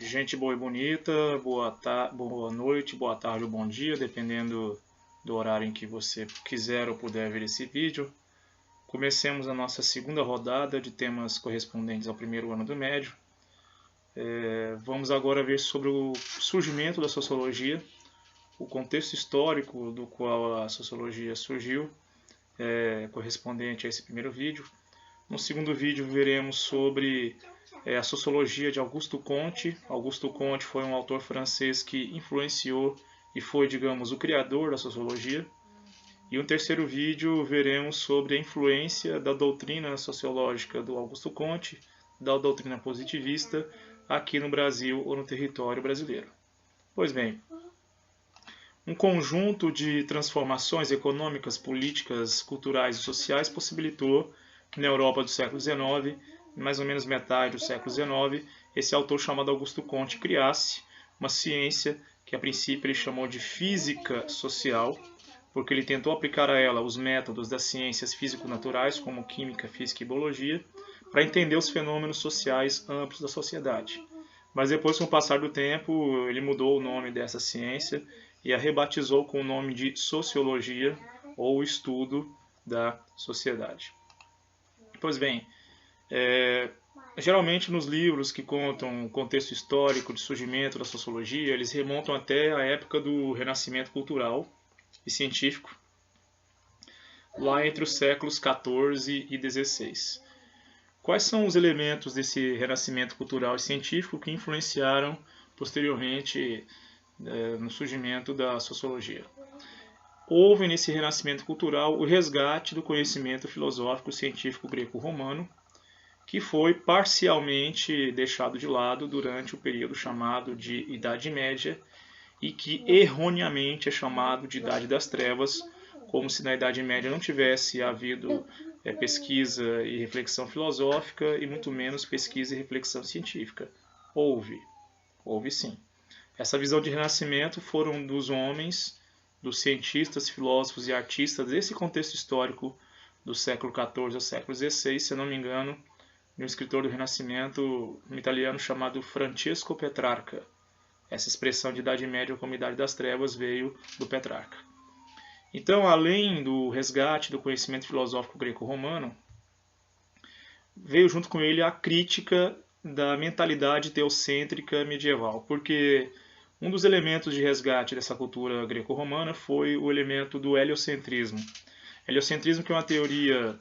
Gente boa e bonita, boa noite, boa tarde ou bom dia, dependendo do horário em que você quiser ou puder ver esse vídeo. Comecemos a nossa segunda rodada de temas correspondentes ao primeiro ano do médio. Vamos agora ver sobre o surgimento da sociologia, o contexto histórico do qual a sociologia surgiu, correspondente a esse primeiro vídeo. No segundo vídeo veremos sobre a sociologia de Auguste Comte. Auguste Comte foi um autor francês que influenciou e foi, digamos, o criador da sociologia. E no terceiro vídeo veremos sobre a influência da doutrina sociológica do Auguste Comte, da doutrina positivista, aqui no Brasil ou no território brasileiro. Pois bem, um conjunto de transformações econômicas, políticas, culturais e sociais possibilitou que na Europa do século XIX, mais ou menos metade do século XIX, esse autor chamado Auguste Comte criasse uma ciência que a princípio ele chamou de física social, porque ele tentou aplicar a ela os métodos das ciências físico-naturais, como química, física e biologia, para entender os fenômenos sociais amplos da sociedade. Mas depois, com o passar do tempo, ele mudou o nome dessa ciência e a rebatizou com o nome de sociologia, ou estudo da sociedade. Pois bem, geralmente nos livros que contam o contexto histórico de surgimento da sociologia, eles remontam até a época do renascimento cultural e científico, lá entre os séculos XIV e XVI. Quais são os elementos desse renascimento cultural e científico que influenciaram posteriormente no surgimento da sociologia? Houve nesse renascimento cultural o resgate do conhecimento filosófico científico greco-romano, que foi parcialmente deixado de lado durante o período chamado de Idade Média e que erroneamente é chamado de Idade das Trevas, como se na Idade Média não tivesse havido pesquisa e reflexão filosófica e muito menos pesquisa e reflexão científica. Houve sim. Essa visão de renascimento foram dos homens, dos cientistas, filósofos e artistas desse contexto histórico do século XIV ao século XVI, se eu não me engano, de um escritor do Renascimento, um italiano chamado Francesco Petrarca. Essa expressão de Idade Média como Idade das Trevas veio do Petrarca. Então, além do resgate do conhecimento filosófico greco-romano, veio junto com ele a crítica da mentalidade teocêntrica medieval, porque um dos elementos de resgate dessa cultura greco-romana foi o elemento do heliocentrismo. Heliocentrismo que é uma teoria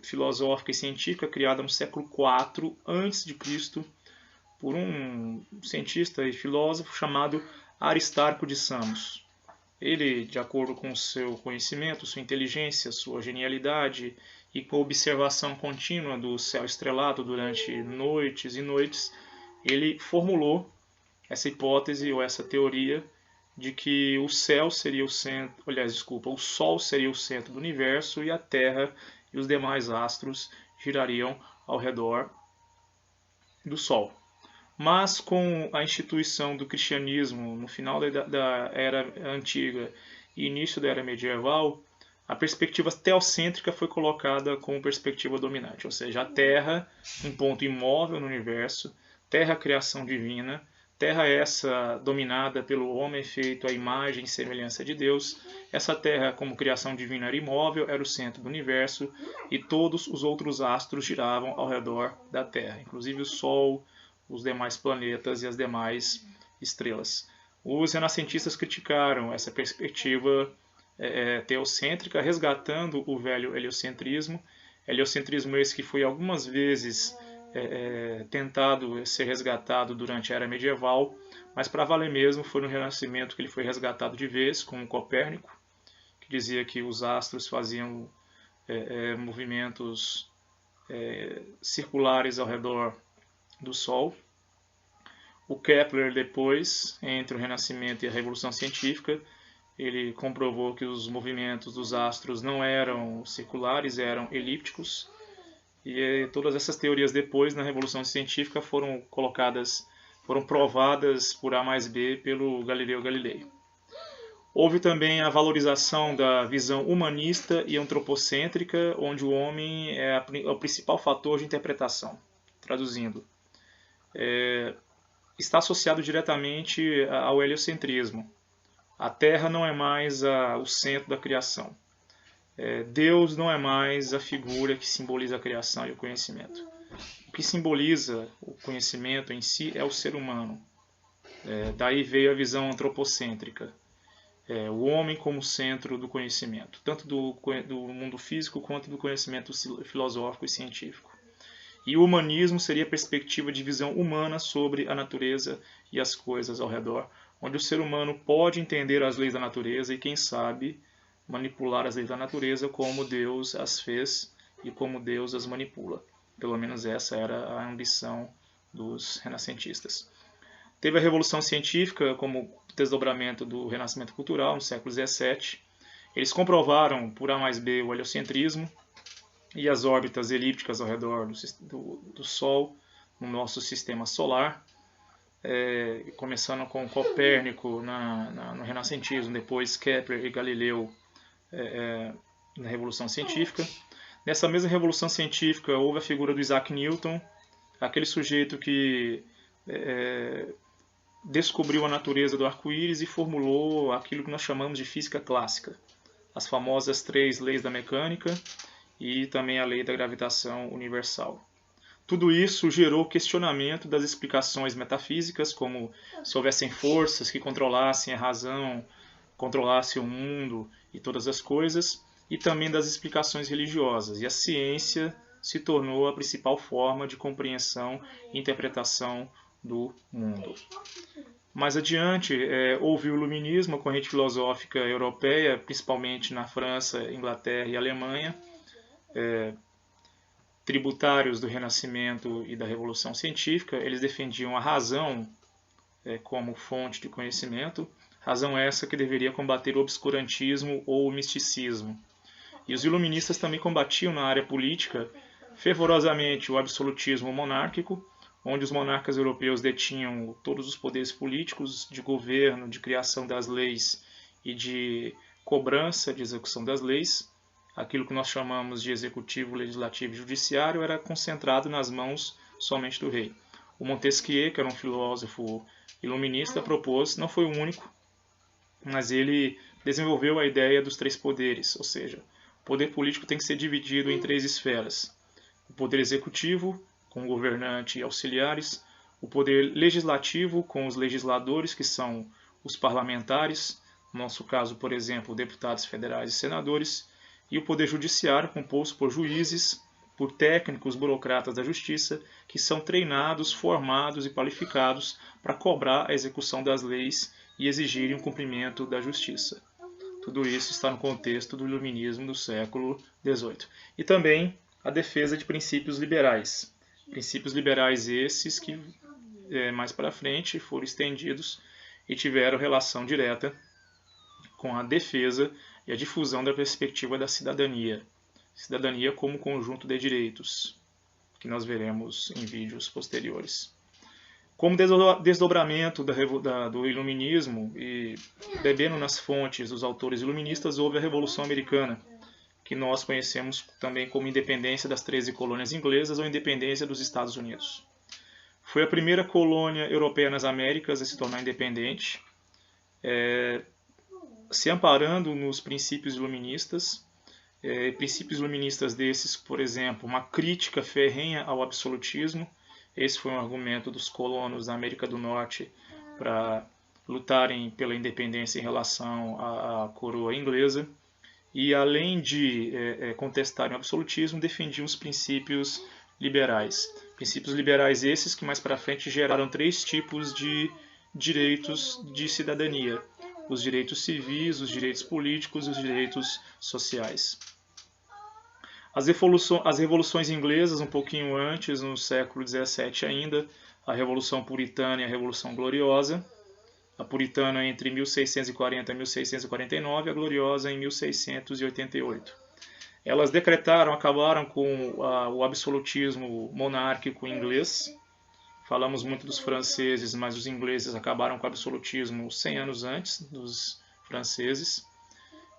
filosófica e científica criada no século IV a.C. por um cientista e filósofo chamado Aristarco de Samos. Ele, de acordo com seu conhecimento, sua inteligência, sua genialidade e com a observação contínua do céu estrelado durante noites e noites, ele formulou essa hipótese ou essa teoria de que o céu seria o centro, o Sol seria o centro do universo e a Terra e os demais astros girariam ao redor do Sol. Mas com a instituição do cristianismo no final da Era Antiga e início da Era Medieval, a perspectiva teocêntrica foi colocada como perspectiva dominante, ou seja, a Terra, um ponto imóvel no universo, Terra, criação divina, Terra essa dominada pelo homem feito à imagem e semelhança de Deus. Essa Terra, como criação divina, era imóvel, era o centro do universo e todos os outros astros giravam ao redor da Terra, inclusive o Sol, os demais planetas e as demais estrelas. Os renascentistas criticaram essa perspectiva teocêntrica, resgatando o velho heliocentrismo. Heliocentrismo esse que foi algumas vezes tentado ser resgatado durante a Era Medieval, mas para valer mesmo foi no Renascimento que ele foi resgatado de vez, com Copérnico, que dizia que os astros faziam movimentos circulares ao redor do Sol. O Kepler depois, entre o Renascimento e a Revolução Científica, ele comprovou que os movimentos dos astros não eram circulares, eram elípticos. E todas essas teorias depois, na Revolução Científica, foram provadas por A mais B pelo Galileu Galilei. Houve também a valorização da visão humanista e antropocêntrica, onde o homem é o principal fator de interpretação. Traduzindo, está associado diretamente ao heliocentrismo. A Terra não é mais o centro da criação. Deus não é mais a figura que simboliza a criação e o conhecimento. O que simboliza o conhecimento em si é o ser humano. Daí veio a visão antropocêntrica. O homem como centro do conhecimento, tanto do mundo físico quanto do conhecimento filosófico e científico. E o humanismo seria a perspectiva de visão humana sobre a natureza e as coisas ao redor, onde o ser humano pode entender as leis da natureza e, quem sabe, manipular as leis da natureza como Deus as fez e como Deus as manipula. Pelo menos essa era a ambição dos renascentistas. Teve a Revolução Científica como desdobramento do renascimento cultural no século XVII. Eles comprovaram, por A mais B, o heliocentrismo e as órbitas elípticas ao redor do Sol no nosso sistema solar, começando com Copérnico no renascentismo, depois Kepler e Galileu na Revolução Científica. Nessa mesma Revolução Científica houve a figura do Isaac Newton, aquele sujeito que descobriu a natureza do arco-íris e formulou aquilo que nós chamamos de física clássica, as famosas 3 leis da mecânica e também a lei da gravitação universal. Tudo isso gerou questionamento das explicações metafísicas, como se houvessem forças que controlassem a razão, controlassem o mundo e todas as coisas, e também das explicações religiosas. E a ciência se tornou a principal forma de compreensão e interpretação do mundo. Mais adiante, houve o Iluminismo, a corrente filosófica europeia, principalmente na França, Inglaterra e Alemanha, tributários do Renascimento e da Revolução Científica. Eles defendiam a razão como fonte de conhecimento, razão essa que deveria combater o obscurantismo ou o misticismo. E os iluministas também combatiam na área política fervorosamente o absolutismo monárquico, onde os monarcas europeus detinham todos os poderes políticos de governo, de criação das leis e de cobrança de execução das leis. Aquilo que nós chamamos de executivo, legislativo e judiciário era concentrado nas mãos somente do rei. O Montesquieu, que era um filósofo iluminista, propôs, não foi o único, mas ele desenvolveu a ideia dos 3 poderes, ou seja, o poder político tem que ser dividido em 3 esferas. O poder executivo, com o governante e auxiliares, o poder legislativo, com os legisladores, que são os parlamentares, no nosso caso, por exemplo, deputados federais e senadores, e o poder judiciário, composto por juízes, por técnicos burocratas da justiça, que são treinados, formados e qualificados para cobrar a execução das leis e exigirem o cumprimento da justiça. Tudo isso está no contexto do iluminismo do século XVIII. E também a defesa de princípios liberais. Princípios liberais esses que, mais para frente, foram estendidos e tiveram relação direta com a defesa e a difusão da perspectiva da cidadania. Cidadania como conjunto de direitos, que nós veremos em vídeos posteriores. Como desdobramento do iluminismo e bebendo nas fontes dos autores iluministas, houve a Revolução Americana, que nós conhecemos também como independência das 13 colônias inglesas ou independência dos Estados Unidos. Foi a primeira colônia europeia nas Américas a se tornar independente, se amparando nos princípios iluministas. Princípios iluministas desses, por exemplo, uma crítica ferrenha ao absolutismo. Esse foi um argumento dos colonos da América do Norte para lutarem pela independência em relação à coroa inglesa. E, além de contestarem o absolutismo, defendiam os princípios liberais. Princípios liberais esses que mais para frente geraram 3 tipos de direitos de cidadania: os direitos civis, os direitos políticos e os direitos sociais. As revoluções inglesas, um pouquinho antes, no século XVII ainda, a Revolução Puritana e a Revolução Gloriosa. A Puritana entre 1640 e 1649, a Gloriosa em 1688. Elas acabaram com o absolutismo monárquico inglês. Falamos muito dos franceses, mas os ingleses acabaram com o absolutismo 100 anos antes dos franceses.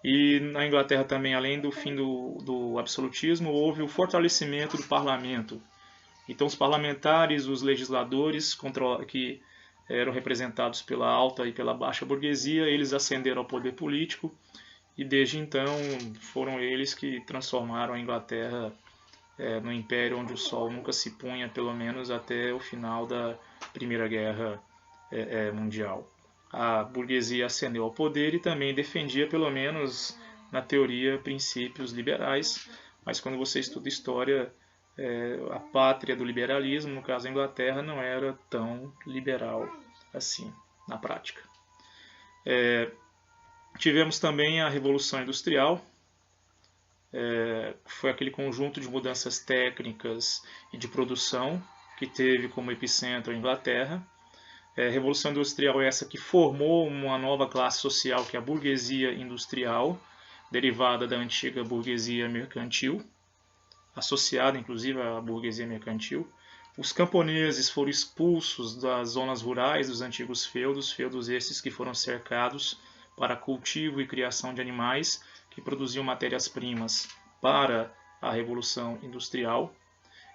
E na Inglaterra também, além do fim do absolutismo, houve o fortalecimento do parlamento. Então os parlamentares, os legisladores que eram representados pela alta e pela baixa burguesia, eles ascenderam ao poder político e desde então foram eles que transformaram a Inglaterra no império onde o sol nunca se punha, pelo menos até o final da Primeira Guerra Mundial. A burguesia ascendeu ao poder e também defendia, pelo menos na teoria, princípios liberais, mas quando você estuda história, a pátria do liberalismo, no caso a Inglaterra, não era tão liberal assim na prática. Tivemos também a Revolução Industrial, foi aquele conjunto de mudanças técnicas e de produção que teve como epicentro a Inglaterra. Revolução Industrial é essa que formou uma nova classe social, que é a burguesia industrial, derivada da antiga burguesia mercantil, associada inclusive à burguesia mercantil. Os camponeses foram expulsos das zonas rurais dos antigos feudos esses que foram cercados para cultivo e criação de animais que produziam matérias-primas para a Revolução Industrial.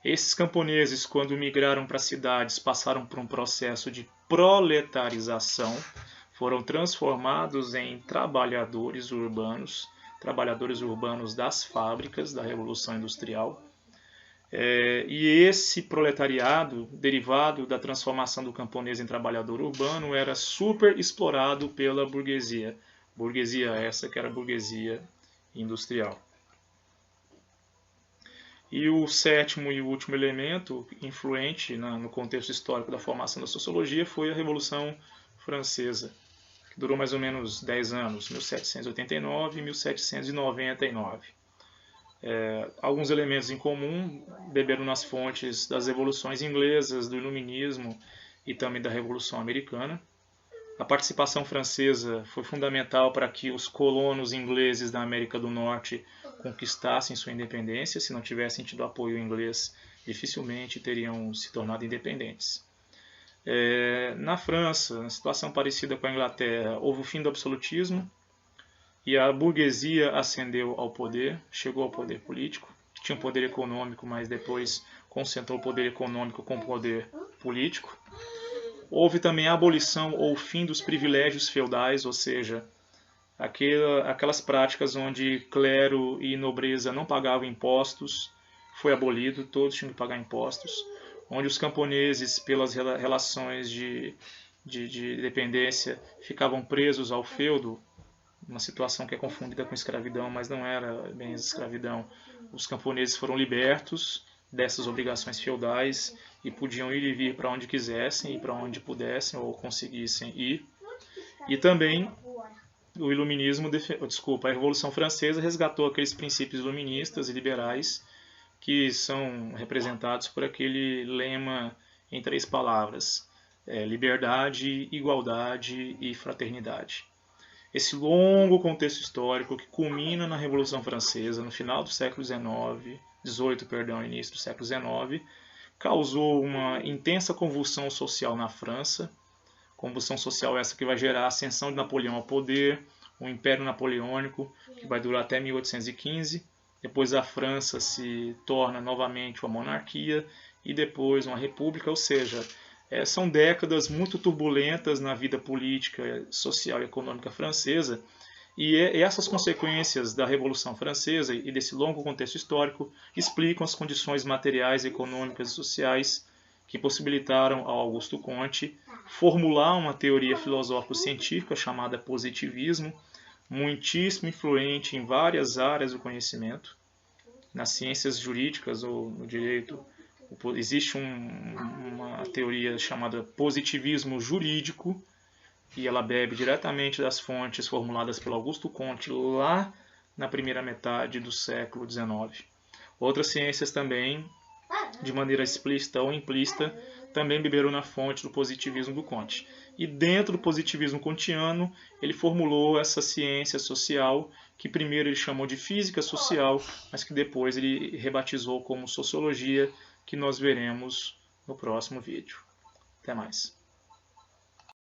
Esses camponeses, quando migraram para as cidades, passaram por um processo de proletarização, foram transformados em trabalhadores urbanos das fábricas da Revolução Industrial. E esse proletariado, derivado da transformação do camponês em trabalhador urbano, era super explorado pela burguesia. Burguesia essa que era a burguesia industrial. E o sétimo e último elemento influente no contexto histórico da formação da sociologia foi a Revolução Francesa, que durou mais ou menos 10 anos, 1789 e 1799. Alguns elementos em comum beberam nas fontes das revoluções inglesas, do iluminismo e também da Revolução Americana. A participação francesa foi fundamental para que os colonos ingleses da América do Norte conquistassem sua independência. Se não tivessem tido apoio inglês, dificilmente teriam se tornado independentes. Na França, uma situação parecida com a Inglaterra, houve o fim do absolutismo e a burguesia ascendeu ao poder, chegou ao poder político. Tinha um poder econômico, mas depois concentrou o poder econômico com o poder político. Houve também a abolição ou o fim dos privilégios feudais, ou seja, aquelas práticas onde clero e nobreza não pagavam impostos, foi abolido, todos tinham que pagar impostos, onde os camponeses, pelas relações de dependência, ficavam presos ao feudo, uma situação que é confundida com escravidão, mas não era bem escravidão. Os camponeses foram libertos dessas obrigações feudais e podiam ir e vir para onde quisessem e para onde pudessem ou conseguissem ir. E também o iluminismo, a Revolução Francesa resgatou aqueles princípios iluministas e liberais que são representados por aquele lema em 3 palavras: liberdade, igualdade e fraternidade. Esse longo contexto histórico que culmina na Revolução Francesa, no final do século XVIII, início do século XIX, causou uma intensa convulsão social na França, convulsão social essa que vai gerar a ascensão de Napoleão ao poder, o Império Napoleônico, que vai durar até 1815, depois a França se torna novamente uma monarquia e depois uma república, ou seja, são décadas muito turbulentas na vida política, social e econômica francesa, e essas consequências da Revolução Francesa e desse longo contexto histórico explicam as condições materiais, econômicas e sociais que possibilitaram ao Augusto Comte formular uma teoria filosófico-científica chamada positivismo, muitíssimo influente em várias áreas do conhecimento. Nas ciências jurídicas ou no direito, existe uma teoria chamada positivismo jurídico, e ela bebe diretamente das fontes formuladas pelo Augusto Comte lá na primeira metade do século XIX. Outras ciências também, de maneira explícita ou implícita, também beberam na fonte do positivismo do Comte. E dentro do positivismo kantiano, ele formulou essa ciência social, que primeiro ele chamou de física social, mas que depois ele rebatizou como sociologia, que nós veremos no próximo vídeo. Até mais.